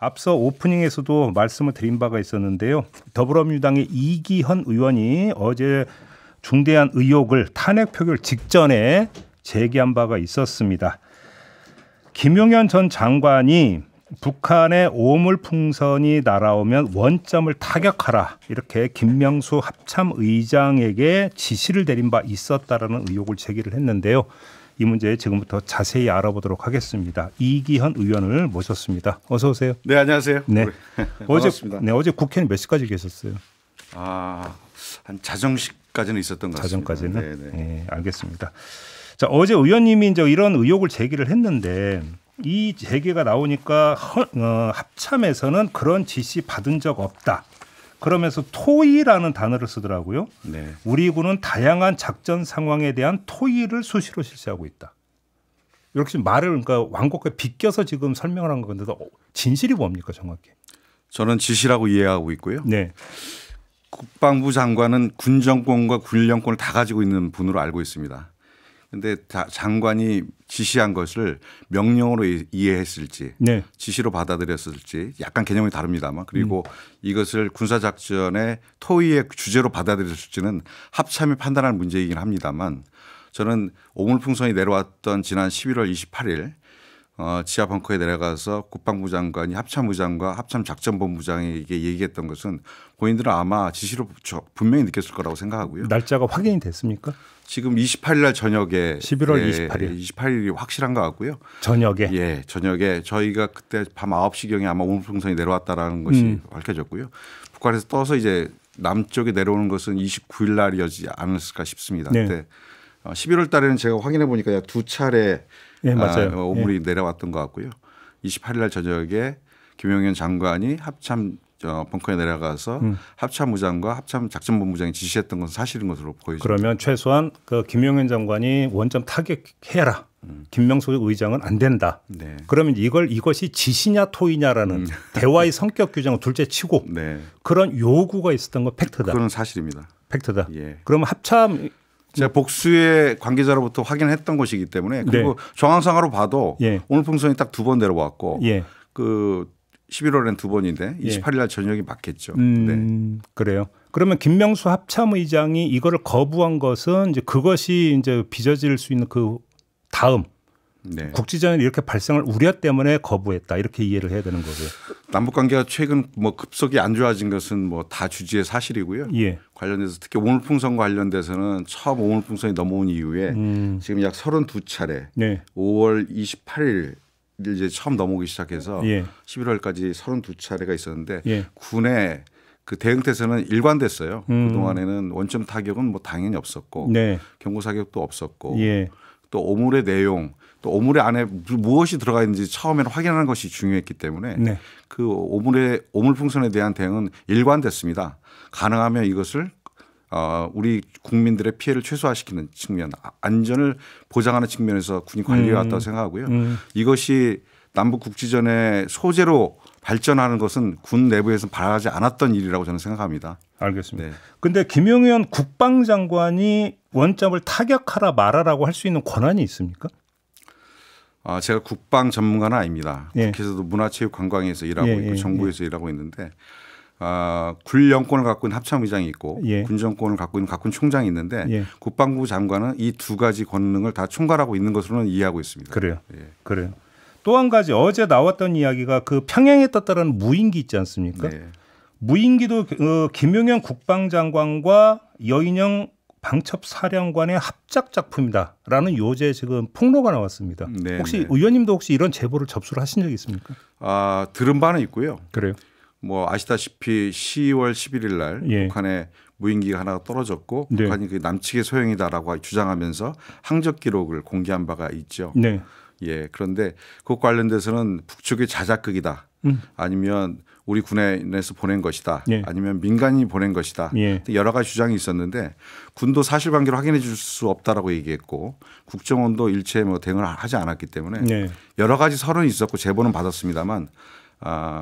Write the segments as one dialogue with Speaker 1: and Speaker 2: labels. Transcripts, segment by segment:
Speaker 1: 앞서 오프닝에서도 말씀을 드린 바가 있었는데요. 더불어민주당의 이기현 의원이 어제 중대한 의혹을 탄핵 표결 직전에 제기한 바가 있었습니다. 김용현 전 장관이 북한의 오물풍선이 날아오면 원점을 타격하라 이렇게 김명수 합참의장에게 지시를 내린 바 있었다라는 의혹을 제기를 했는데요. 이 문제 지금부터 자세히 알아보도록 하겠습니다. 이기현 의원을 모셨습니다. 어서 오세요.
Speaker 2: 네, 안녕하세요.
Speaker 1: 네.
Speaker 2: 반갑습니다.
Speaker 1: 어제 국회는 몇 시까지 계셨어요?
Speaker 2: 한 자정식까지는 있었던 것 같습니다.
Speaker 1: 자정까지는? 네, 알겠습니다. 자, 어제 의원님이 이제 이런 의혹을 제기를 했는데 이 제기가 나오니까 합참에서는 그런 지시 받은 적 없다. 그러면서 토의라는 단어를 쓰더라고요.
Speaker 2: 네.
Speaker 1: 우리 군은 다양한 작전 상황에 대한 토의를 수시로 실시하고 있다. 이렇게 말을 그러니까 완곡하게 비껴서 지금 설명을 한 건데도 진실이 뭡니까 정확히?
Speaker 2: 저는 지시라고 이해하고 있고요.
Speaker 1: 네.
Speaker 2: 국방부 장관은 군정권과 군령권을 다 가지고 있는 분으로 알고 있습니다. 그런데 장관이 지시한 것을 명령으로 이해했을지
Speaker 1: 네.
Speaker 2: 지시로 받아들였을지 약간 개념이 다릅니다만 그리고 이것을 군사작전의 토의의 주제로 받아들였을지는 합참이 판단할 문제이긴 합니다만 저는 오물풍선이 내려왔던 지난 11월 28일 지하 벙커에 내려가서 국방부 장관이 합참의장과 합참작전본부장에게 얘기했던 것은 본인들은 아마 지시로 분명히 느꼈을 거라고 생각하고요.
Speaker 1: 날짜가 확인이 됐습니까?
Speaker 2: 지금 28일 날 저녁에
Speaker 1: 11월 28일.
Speaker 2: 28일이 확실한 것 같고요.
Speaker 1: 저녁에.
Speaker 2: 예, 저녁에 저희가 그때 밤 9시경에 아마 오물풍선이 내려왔다라는 것이 밝혀졌고요. 북한에서 떠서 이제 남쪽에 내려오는 것은 29일 날이었지 않았을까 싶습니다.
Speaker 1: 네.
Speaker 2: 그때 11월 달에는 제가 확인해 보니까 약 2차례
Speaker 1: 네, 맞아요.
Speaker 2: 오물이 내려왔던 것 같고요. 28일 날 저녁에 김용현 장관이 합참 벙커에 내려가서 합참의장과 합참작전본부장이 지시했던 것은 사실인 것으로 보여집니다.
Speaker 1: 그러면 최소한 그 김용현 장관이 원점 타격해라. 김명수 의장은 안 된다.
Speaker 2: 네.
Speaker 1: 그러면 이것이 지시냐 토의냐라는 대화의 성격 규정을 둘째치고
Speaker 2: 네.
Speaker 1: 그런 요구가 있었던 건 팩트다.
Speaker 2: 그건 사실입니다.
Speaker 1: 팩트다.
Speaker 2: 예.
Speaker 1: 그러면 합참
Speaker 2: 제가 복수의 관계자로부터 확인했던 것이기 때문에 그리고
Speaker 1: 네.
Speaker 2: 정황상으로 봐도
Speaker 1: 예.
Speaker 2: 오물풍선이 딱 2번 내려왔고
Speaker 1: 예.
Speaker 2: 그 11월엔 2번인데 28일 날 저녁이 맞겠죠.
Speaker 1: 네. 그래요. 그러면 김명수 합참의장이 이거를 거부한 것은 이제 그것이 이제 빚어질 수 있는 그 다음
Speaker 2: 네.
Speaker 1: 국지전에 이렇게 발생할 우려 때문에 거부했다 이렇게 이해를 해야 되는 거고요.
Speaker 2: 남북 관계가 최근 뭐 급속히 안 좋아진 것은 뭐 다 주지의 사실이고요.
Speaker 1: 예.
Speaker 2: 관련돼서 특히 오물풍선 관련돼서는 처음 오물풍선이 넘어온 이후에 지금 약 32차례
Speaker 1: 네.
Speaker 2: 5월 28일 이제 처음 넘어오기 시작해서
Speaker 1: 예.
Speaker 2: 11월까지 32차례가 있었는데
Speaker 1: 예.
Speaker 2: 군의 그 대응태세는 일관됐어요. 그동안에는 원점 타격은 뭐 당연히 없었고
Speaker 1: 네.
Speaker 2: 경고 사격도 없었고
Speaker 1: 예.
Speaker 2: 또 오물의 내용 또 오물의 안에 무엇이 들어가 있는지 처음에는 확인하는 것이 중요했기 때문에
Speaker 1: 네.
Speaker 2: 그 오물풍선에 대한 대응은 일관됐습니다. 가능하면 이것을 우리 국민들의 피해를 최소화시키는 측면, 안전을 보장하는 측면에서 군이 관리해 왔다고 생각하고요. 이것이 남북 국지전의 소재로 발전하는 것은 군 내부에서 바라지 않았던 일이라고 저는 생각합니다.
Speaker 1: 알겠습니다.
Speaker 2: 네.
Speaker 1: 그런데 김용현 국방장관이 원점을 타격하라 말하라고 할 수 있는 권한이 있습니까?
Speaker 2: 제가 국방 전문가는 아닙니다.
Speaker 1: 예.
Speaker 2: 국회에서도 문화체육관광에서 일하고
Speaker 1: 예,
Speaker 2: 있고
Speaker 1: 예,
Speaker 2: 정부에서 일하고 있는데 군령권을 갖고 있는 합참의장이 있고
Speaker 1: 예.
Speaker 2: 군정권을 갖고 있는 각군 총장이 있는데
Speaker 1: 예.
Speaker 2: 국방부 장관은 이 두 가지 권능을 다 총괄하고 있는 것으로는 이해하고 있습니다.
Speaker 1: 그래요.
Speaker 2: 예.
Speaker 1: 그래요. 또 한 가지 어제 나왔던 이야기가 그 평양에 떴다는 무인기 있지 않습니까?
Speaker 2: 네.
Speaker 1: 무인기도 김용현 국방장관과 여인영 방첩사령관의 합작 작품이다라는 요새 지금 폭로가 나왔습니다.
Speaker 2: 네,
Speaker 1: 혹시
Speaker 2: 네.
Speaker 1: 의원님도 혹시 이런 제보를 접수를 하신 적이 있습니까?
Speaker 2: 들은 바는 있고요.
Speaker 1: 그래요.
Speaker 2: 뭐 아시다시피 10월 11일 날
Speaker 1: 예.
Speaker 2: 북한에 무인기가 하나가 떨어졌고
Speaker 1: 네.
Speaker 2: 북한이 그 남측의 소형이다라고 주장하면서 항적 기록을 공개한 바가 있죠.
Speaker 1: 네.
Speaker 2: 예. 그런데 그것 관련돼서는 북측의 자작극이다. 아니면 우리 군에서 보낸 것이다.
Speaker 1: 예.
Speaker 2: 아니면 민간인이 보낸 것이다.
Speaker 1: 예.
Speaker 2: 여러 가지 주장이 있었는데 군도 사실관계를 확인해 줄 수 없다라고 얘기했고 국정원도 일체 뭐 대응을 하지 않았기 때문에
Speaker 1: 네.
Speaker 2: 여러 가지 설은 있었고 제보는 받았습니다만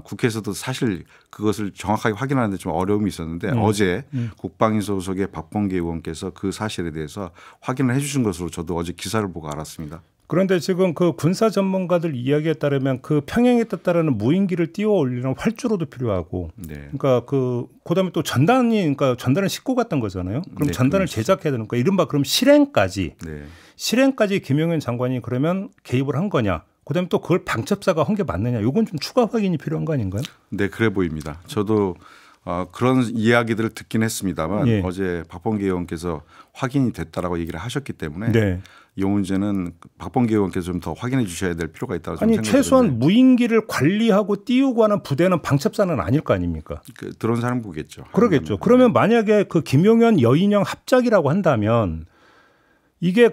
Speaker 2: 국회에서도 사실 그것을 정확하게 확인하는 데 좀 어려움이 있었는데 어제 국방위 소속의 박범계 의원께서 그 사실에 대해서 확인을 해 주신 것으로 저도 어제 기사를 보고 알았습니다.
Speaker 1: 그런데 지금 그 군사 전문가들 이야기에 따르면 그 평행에 따르는 무인기를 띄워 올리는 활주로도 필요하고,
Speaker 2: 네.
Speaker 1: 그러니까 그다음에 또 그러니까 전단을 싣고 갔던 거잖아요. 그럼
Speaker 2: 네,
Speaker 1: 전단을
Speaker 2: 그렇죠.
Speaker 1: 제작해야 되는 거야. 이른바 그럼 실행까지
Speaker 2: 네.
Speaker 1: 김용현 장관이 그러면 개입을 한 거냐? 그다음에 또 그걸 방첩사가 한 게 맞느냐? 이건 좀 추가 확인이 필요한 거 아닌가요?
Speaker 2: 네, 그래 보입니다. 저도 그런 이야기들을 듣긴 했습니다만
Speaker 1: 예.
Speaker 2: 어제 박범계 의원께서 확인이 됐다라고 얘기를 하셨기 때문에
Speaker 1: 네.
Speaker 2: 이 문제는 박범계 의원께서 좀 더 확인해 주셔야 될 필요가 있다고
Speaker 1: 아니
Speaker 2: 생각이
Speaker 1: 최소한
Speaker 2: 드는데
Speaker 1: 무인기를 관리하고 띄우고 하는 부대는 방첩사는 아닐 거 아닙니까?
Speaker 2: 그 드론 사령부겠죠.
Speaker 1: 그러겠죠. 그러면 만약에 그 김용현 여인영 합작이라고 한다면 이게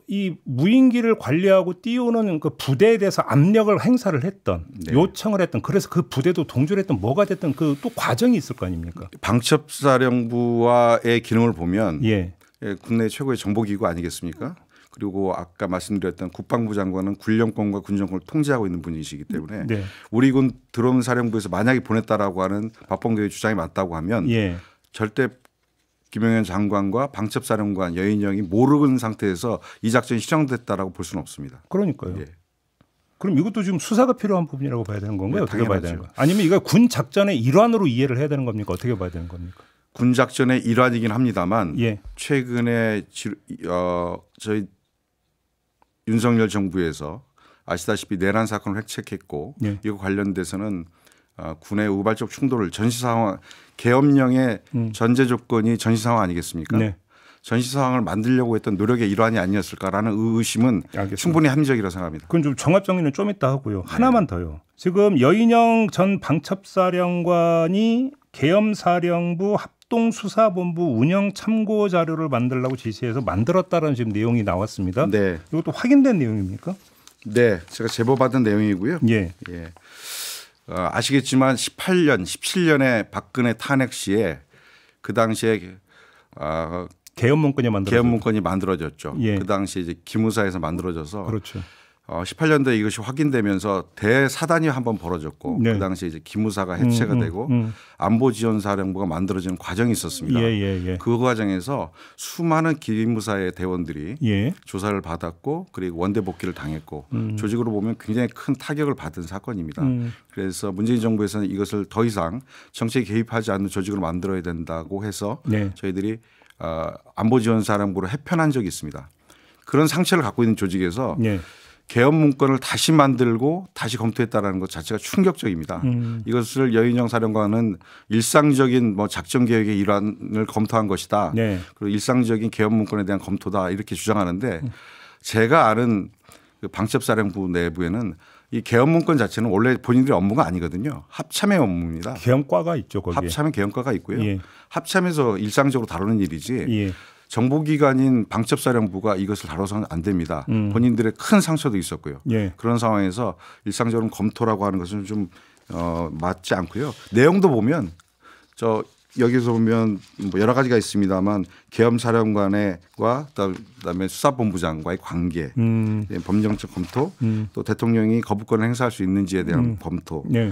Speaker 1: 이 무인기를 관리하고 띄우는 그 부대에 대해서 압력을 행사를 했던
Speaker 2: 네.
Speaker 1: 요청을 했던 그래서 그 부대도 동조를 했던 뭐가 됐든 그 또 과정이 있을 거 아닙니까?
Speaker 2: 방첩사령부와의 기능을 보면
Speaker 1: 예.
Speaker 2: 국내 최고의 정보기구 아니겠습니까? 그리고 아까 말씀드렸던 국방부 장관은 군령권과 군정권을 통제하고 있는 분이시기 때문에
Speaker 1: 네.
Speaker 2: 우리 군 드론 사령부에서 만약에 보냈다라고 하는 박범계의 주장이 맞다고 하면
Speaker 1: 예.
Speaker 2: 절대 김용현 장관과 방첩사령관 여인영이 모르는 상태에서 이 작전이 실행됐다라고 볼 수는 없습니다.
Speaker 1: 그러니까요.
Speaker 2: 예.
Speaker 1: 그럼 이것도 지금 수사가 필요한 부분이라고 봐야 되는 건가요?
Speaker 2: 네,
Speaker 1: 어떻게 봐야
Speaker 2: 당연하죠.
Speaker 1: 되는 거예요? 아니면 이거 군 작전의 일환으로 이해를 해야 되는 겁니까? 어떻게 봐야 되는 겁니까?
Speaker 2: 군 작전의 일환이긴 합니다만
Speaker 1: 예.
Speaker 2: 최근에 저희 윤석열 정부에서 아시다시피 내란 사건을 획책했고
Speaker 1: 예.
Speaker 2: 이거 관련돼서는 군의 우발적 충돌을 전시 상황 계엄령의 전제 조건이 전시 상황 아니겠습니까?
Speaker 1: 네.
Speaker 2: 전시 상황을 만들려고 했던 노력의 일환이 아니었을까라는 의심은
Speaker 1: 알겠습니다.
Speaker 2: 충분히 합리적이라고 생각합니다.
Speaker 1: 그건 좀 종합 정리는 좀 이따 하고요. 하나만 더요. 지금 여인영 전 방첩사령관이 계엄사령부 합동수사본부 운영 참고 자료를 만들라고 지시해서 만들었다는 지금 내용이 나왔습니다.
Speaker 2: 네,
Speaker 1: 이것도 확인된 내용입니까?
Speaker 2: 네, 제가 제보받은 내용이고요.
Speaker 1: 예.
Speaker 2: 예. 아시겠지만 17년에 박근혜 탄핵 시에 그 당시에
Speaker 1: 계엄 문건이 만들어졌죠.
Speaker 2: 계엄 문건이 만들어졌죠.
Speaker 1: 예.
Speaker 2: 그 당시에 이제 기무사에서 만들어져서
Speaker 1: 그렇죠.
Speaker 2: 18년도에 이것이 확인되면서 대사단이 한번 벌어졌고
Speaker 1: 네.
Speaker 2: 그 당시에 이제 기무사가 해체가 되고 안보지원사령부가 만들어지는 과정이 있었습니다.
Speaker 1: 예.
Speaker 2: 그 과정에서 수많은 기무사의 대원들이
Speaker 1: 예.
Speaker 2: 조사를 받았고 그리고 원대 복귀를 당했고 조직으로 보면 굉장히 큰 타격을 받은 사건입니다. 그래서 문재인 정부에서는 이것을 더 이상 정치에 개입하지 않는 조직으로 만들어야 된다고 해서
Speaker 1: 네.
Speaker 2: 저희들이 안보지원사령부로 해편한 적이 있습니다. 그런 상처를 갖고 있는 조직에서
Speaker 1: 예.
Speaker 2: 계엄 문건을 다시 만들고 다시 검토했다라는 것 자체가 충격적입니다. 이것을 여인영 사령관은 일상적인 작전 계획의 일환을 검토한 것이다.
Speaker 1: 네.
Speaker 2: 그리고 일상적인 계엄 문건에 대한 검토다 이렇게 주장하는데 제가 아는 그 방첩사령부 내부에는 이 계엄 문건 자체는 원래 본인들의 업무가 아니거든요. 합참의 업무입니다.
Speaker 1: 계엄과가 있죠 거기에.
Speaker 2: 합참의 계엄과가 있고요.
Speaker 1: 예.
Speaker 2: 합참에서 일상적으로 다루는 일이지.
Speaker 1: 예.
Speaker 2: 정보기관인 방첩사령부가 이것을 다뤄서는 안 됩니다. 본인들의 큰 상처도 있었고요.
Speaker 1: 예.
Speaker 2: 그런 상황에서 일상적으로 검토라고 하는 것은 좀 맞지 않고요. 내용도 보면 여기서 보면 여러 가지가 있습니다만 계엄사령관과 그다음에 수사본부장과의 관계, 법령적 검토, 또 대통령이 거부권을 행사할 수 있는지에 대한 검토.
Speaker 1: 예.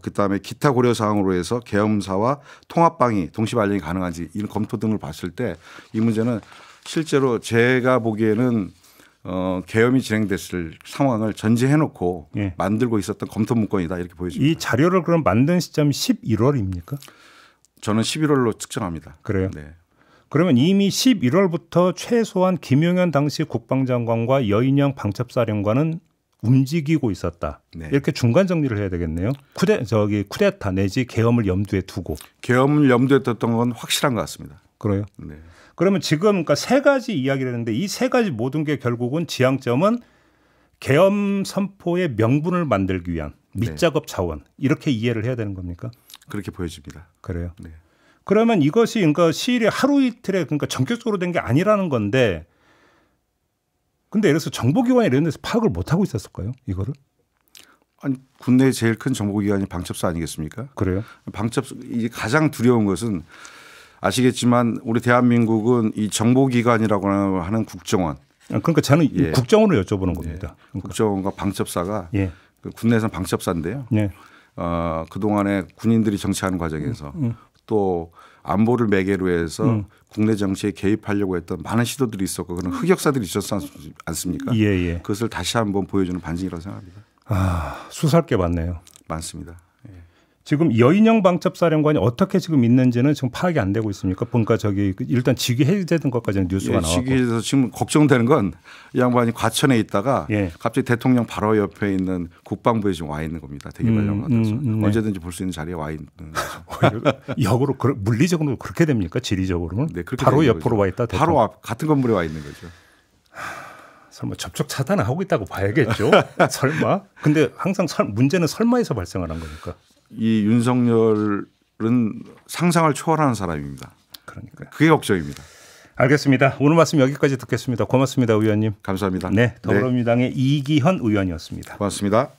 Speaker 2: 그다음에 기타 고려 사항으로 해서 계엄사와 통합방위 동시 발령이 가능한지 이런 검토 등을 봤을 때 이 문제는 실제로 제가 보기에는 계엄이 진행됐을 상황을 전제해놓고
Speaker 1: 예.
Speaker 2: 만들고 있었던 검토 문건이다 이렇게 보여집니다.
Speaker 1: 이 자료를 그럼 만든 시점이 11월입니까?
Speaker 2: 저는 11월로 측정합니다.
Speaker 1: 그래요?
Speaker 2: 네.
Speaker 1: 그러면 이미 11월부터 최소한 김용현 당시 국방장관과 여인영 방첩사령관은 움직이고 있었다.
Speaker 2: 네.
Speaker 1: 이렇게 중간 정리를 해야 되겠네요. 쿠데타 내지 계엄을 염두에 두고.
Speaker 2: 계엄을 염두에 뒀던 건 확실한 것 같습니다.
Speaker 1: 그래요?
Speaker 2: 네.
Speaker 1: 그러면 지금 그러니까 세 가지 이야기를 했는데 이 세 가지 모든 게 결국은 지향점은 계엄 선포의 명분을 만들기 위한 밑작업 차원 이렇게 이해를 해야 되는 겁니까?
Speaker 2: 그렇게 보여집니다.
Speaker 1: 그래요.
Speaker 2: 네.
Speaker 1: 그러면 이것이 그러니까 시일이 하루 이틀에 그러니까 전격적으로 된 게 아니라는 건데, 근데 예를 들어서 정보기관이 이런 데서 파악을 못 하고 있었을까요? 이거를?
Speaker 2: 아니 국내 제일 큰 정보기관이 방첩사 아니겠습니까?
Speaker 1: 그래요?
Speaker 2: 이게 가장 두려운 것은 아시겠지만 우리 대한민국은 이 정보기관이라고 하는 국정원.
Speaker 1: 그러니까 저는
Speaker 2: 예.
Speaker 1: 국정원을 여쭤보는 겁니다.
Speaker 2: 예. 국정원과 방첩사가
Speaker 1: 예.
Speaker 2: 국내에서는 방첩사인데요.
Speaker 1: 예.
Speaker 2: 그동안에 군인들이 정치하는 과정에서 또 안보를 매개로 해서 국내 정치에 개입하려고 했던 많은 시도들이 있었고 그런 흑역사들이 있었지 않습니까?
Speaker 1: 예, 예.
Speaker 2: 그것을 다시 한번 보여주는 반증이라고 생각합니다.
Speaker 1: 아, 수사할 게 많네요.
Speaker 2: 많습니다. 예.
Speaker 1: 지금 여인영 방첩사령관이 어떻게 지금 있는지는 지금 파악이 안 되고 있습니까? 보니까 저기 일단 직위 해제된 것까지는 뉴스가 나왔고.
Speaker 2: 직위에서 지금 걱정되는 건 이 양반이 과천에 있다가
Speaker 1: 예.
Speaker 2: 갑자기 대통령 바로 옆에 있는 국방부에 지금 와 있는 겁니다. 대기발령하면서
Speaker 1: 네.
Speaker 2: 언제든지 볼 수 있는 자리에 와 있는 거죠.
Speaker 1: 역으로 물리적으로 그렇게 됩니까? 지리적으로는?
Speaker 2: 네, 그렇게
Speaker 1: 바로
Speaker 2: 되는
Speaker 1: 옆으로
Speaker 2: 거죠.
Speaker 1: 와 있다.
Speaker 2: 바로 앞 같은 건물에 와 있는 거죠.
Speaker 1: 설마 접촉 차단을 하고 있다고 봐야겠죠. 설마. 근데 항상 문제는 설마에서 발생하는 거니까.
Speaker 2: 이 윤석열은 상상을 초월하는 사람입니다.
Speaker 1: 그러니까요.
Speaker 2: 그게 걱정입니다.
Speaker 1: 알겠습니다. 오늘 말씀 여기까지 듣겠습니다. 고맙습니다, 의원님.
Speaker 2: 감사합니다.
Speaker 1: 네, 더불어민주당의 이기현 의원이었습니다.
Speaker 2: 고맙습니다.